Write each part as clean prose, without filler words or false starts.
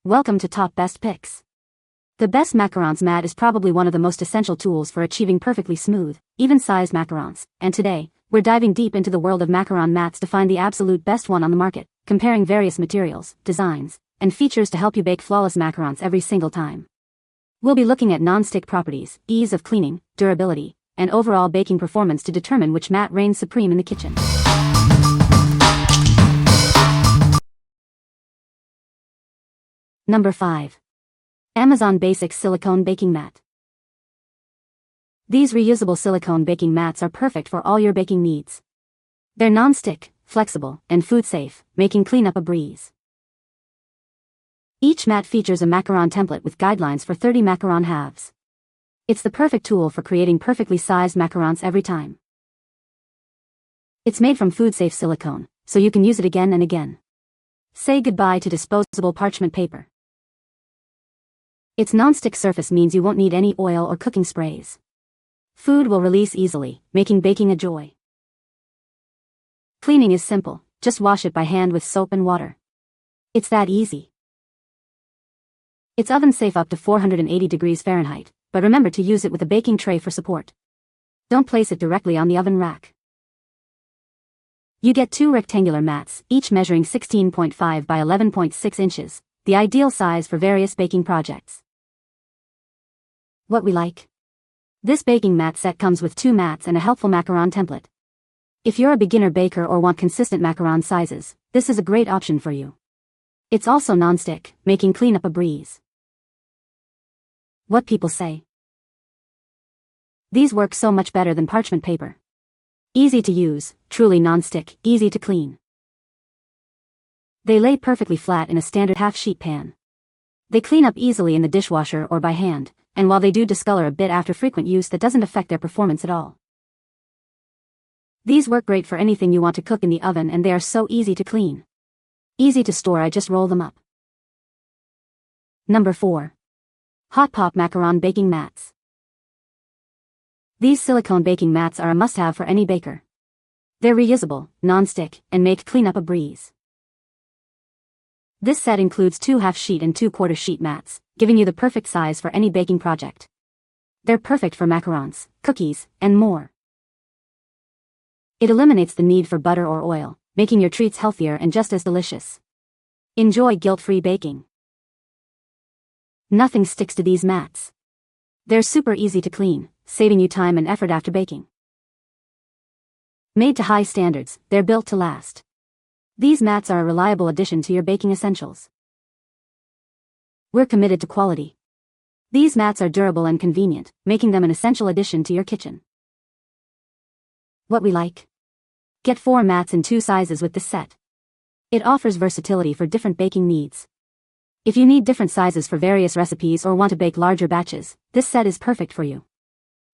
Welcome to Top Best Picks. The best Macarons mat is probably one of the most essential tools for achieving perfectly smooth, even-sized macarons, and today, we're diving deep into the world of Macaron mats to find the absolute best one on the market, comparing various materials, designs, and features to help you bake flawless macarons every single time. We'll be looking at non-stick properties, ease of cleaning, durability, and overall baking performance to determine which mat reigns supreme in the kitchen. Number 5. Amazon Basics Silicone Baking Mat. These reusable silicone baking mats are perfect for all your baking needs. They're non-stick, flexible, and food-safe, making cleanup a breeze. Each mat features a macaron template with guidelines for 30 macaron halves. It's the perfect tool for creating perfectly sized macarons every time. It's made from food-safe silicone, so you can use it again and again. Say goodbye to disposable parchment paper. Its non-stick surface means you won't need any oil or cooking sprays. Food will release easily, making baking a joy. Cleaning is simple, just wash it by hand with soap and water. It's that easy. It's oven safe up to 480 degrees Fahrenheit, but remember to use it with a baking tray for support. Don't place it directly on the oven rack. You get 2 rectangular mats, each measuring 16.5 by 11.6 inches, the ideal size for various baking projects. What we like? This baking mat set comes with 2 mats and a helpful macaron template. If you're a beginner baker or want consistent macaron sizes, this is a great option for you. It's also non-stick, making cleanup a breeze. What people say? These work so much better than parchment paper. Easy to use, truly non-stick, easy to clean. They lay perfectly flat in a standard half-sheet pan. They clean up easily in the dishwasher or by hand, and while they do discolor a bit after frequent use, that doesn't affect their performance at all. These work great for anything you want to cook in the oven, and they are so easy to clean. Easy to store, I just roll them up. Number 4. HOTPOP Macaron Baking Mats. These silicone baking mats are a must-have for any baker. They're reusable, non-stick, and make cleanup a breeze. This set includes 2 half-sheet and 2 quarter-sheet mats, giving you the perfect size for any baking project. They're perfect for macarons, cookies, and more. It eliminates the need for butter or oil, making your treats healthier and just as delicious. Enjoy guilt-free baking. Nothing sticks to these mats. They're super easy to clean, saving you time and effort after baking. Made to high standards, they're built to last. These mats are a reliable addition to your baking essentials. We're committed to quality. These mats are durable and convenient, making them an essential addition to your kitchen. What we like? Get 4 mats in 2 sizes with this set. It offers versatility for different baking needs. If you need different sizes for various recipes or want to bake larger batches, this set is perfect for you.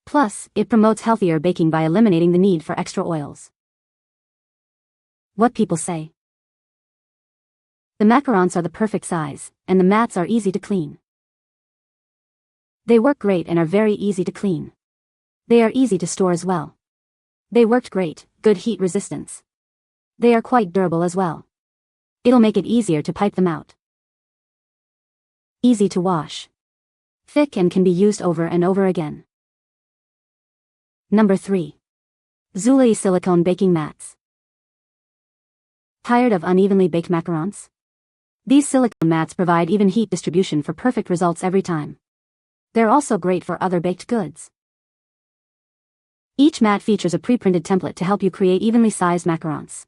Plus, it promotes healthier baking by eliminating the need for extra oils. What people say? The macarons are the perfect size, and the mats are easy to clean. They work great and are very easy to clean. They are easy to store as well. They worked great, good heat resistance. They are quite durable as well. It'll make it easier to pipe them out. Easy to wash. Thick and can be used over and over again. Number 3. Zulay Silicone Baking Mats. Tired of unevenly baked macarons? These silicone mats provide even heat distribution for perfect results every time. They're also great for other baked goods. Each mat features a pre-printed template to help you create evenly sized macarons.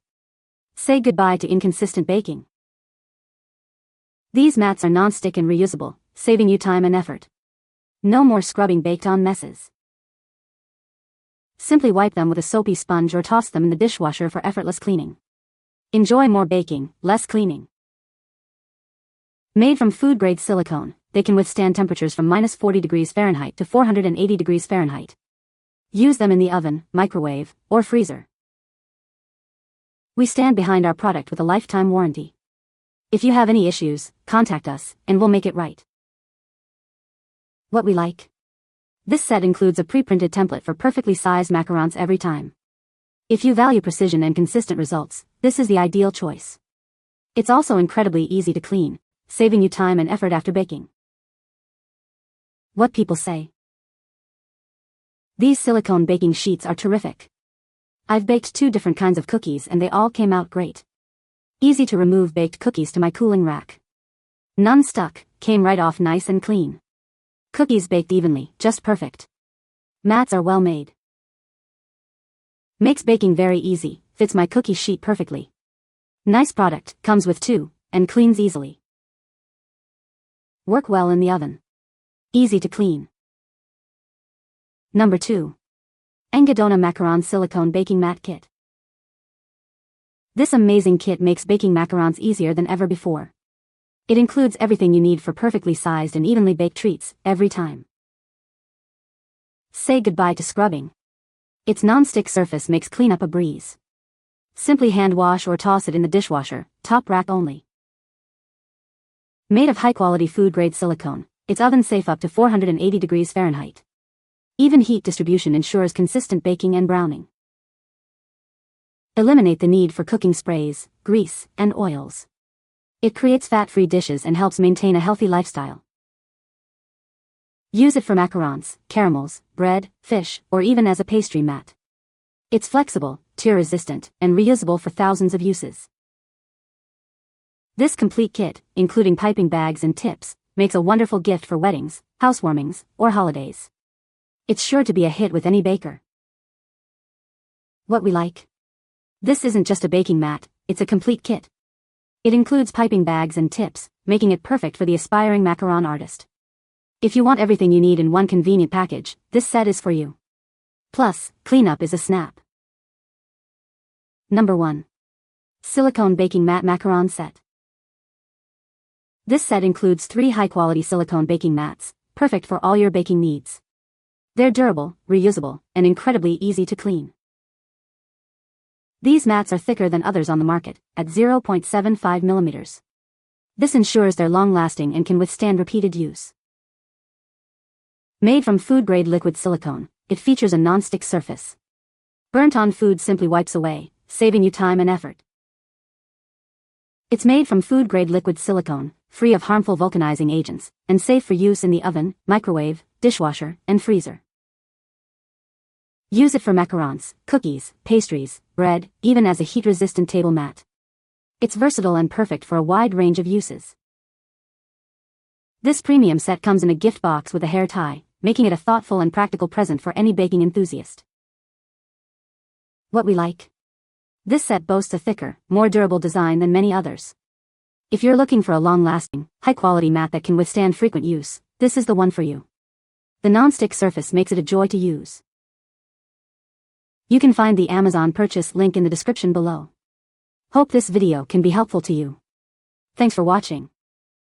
Say goodbye to inconsistent baking. These mats are non-stick and reusable, saving you time and effort. No more scrubbing baked-on messes. Simply wipe them with a soapy sponge or toss them in the dishwasher for effortless cleaning. Enjoy more baking, less cleaning. Made from food-grade silicone, they can withstand temperatures from -40 degrees Fahrenheit to 480 degrees Fahrenheit. Use them in the oven, microwave, or freezer. We stand behind our product with a lifetime warranty. If you have any issues, contact us, and we'll make it right. What we like? This set includes a pre-printed template for perfectly sized macarons every time. If you value precision and consistent results, this is the ideal choice. It's also incredibly easy to clean, saving you time and effort after baking. What people say. These silicone baking sheets are terrific. I've baked 2 different kinds of cookies and they all came out great. Easy to remove baked cookies to my cooling rack. None stuck, came right off nice and clean. Cookies baked evenly, just perfect. Mats are well made. Makes baking very easy, fits my cookie sheet perfectly. Nice product, comes with 2, and cleans easily. Work well in the oven. Easy to clean. Number 2. Angadona Macaron Silicone Baking Mat Kit. This amazing kit makes baking macarons easier than ever before. It includes everything you need for perfectly sized and evenly baked treats, every time. Say goodbye to scrubbing. Its non-stick surface makes cleanup a breeze. Simply hand wash or toss it in the dishwasher, top rack only. Made of high-quality food-grade silicone, it's oven-safe up to 480 degrees Fahrenheit. Even heat distribution ensures consistent baking and browning. Eliminate the need for cooking sprays, grease, and oils. It creates fat-free dishes and helps maintain a healthy lifestyle. Use it for macarons, caramels, bread, fish, or even as a pastry mat. It's flexible, tear-resistant, and reusable for thousands of uses. This complete kit, including piping bags and tips, makes a wonderful gift for weddings, housewarmings, or holidays. It's sure to be a hit with any baker. What we like. This isn't just a baking mat, it's a complete kit. It includes piping bags and tips, making it perfect for the aspiring macaron artist. If you want everything you need in one convenient package, this set is for you. Plus, cleanup is a snap. Number 1. Silicone Baking Mat Macaron Set. This set includes 3 high-quality silicone baking mats, perfect for all your baking needs. They're durable, reusable, and incredibly easy to clean. These mats are thicker than others on the market, at 0.75 millimeters. This ensures they're long-lasting and can withstand repeated use. Made from food-grade liquid silicone, it features a non-stick surface. Burnt-on food simply wipes away, saving you time and effort. It's made from food-grade liquid silicone, free of harmful vulcanizing agents, and safe for use in the oven, microwave, dishwasher, and freezer. Use it for macarons, cookies, pastries, bread, even as a heat-resistant table mat. It's versatile and perfect for a wide range of uses. This premium set comes in a gift box with a hair tie, making it a thoughtful and practical present for any baking enthusiast. What we like. This set boasts a thicker, more durable design than many others. If you're looking for a long-lasting, high-quality mat that can withstand frequent use, this is the one for you. The non-stick surface makes it a joy to use. You can find the Amazon purchase link in the description below. Hope this video can be helpful to you. Thanks for watching.